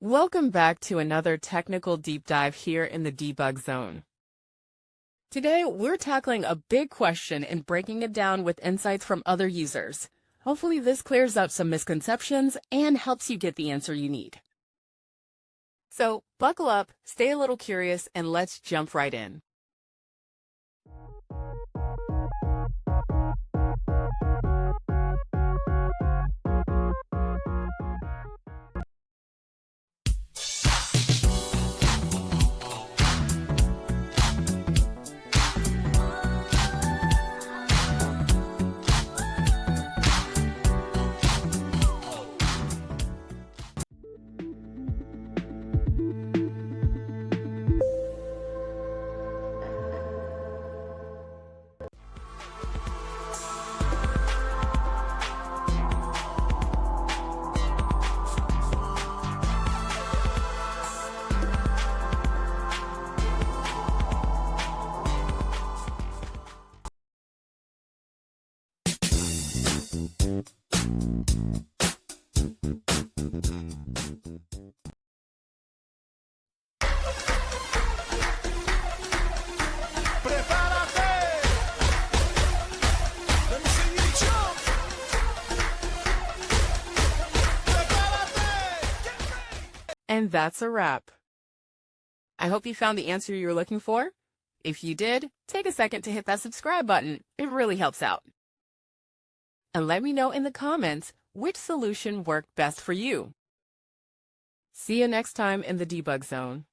Welcome back to another technical deep dive here in the debug zone. Today, we're tackling a big question and breaking it down with insights from other users. Hopefully this clears up some misconceptions and helps you get the answer you need. So buckle up, stay a little curious, and let's jump right in. And that's a wrap. I hope you found the answer you were looking for. If you did, take a second to hit that subscribe button. It really helps out. And let me know in the comments which solution worked best for you. See you next time in the debug zone.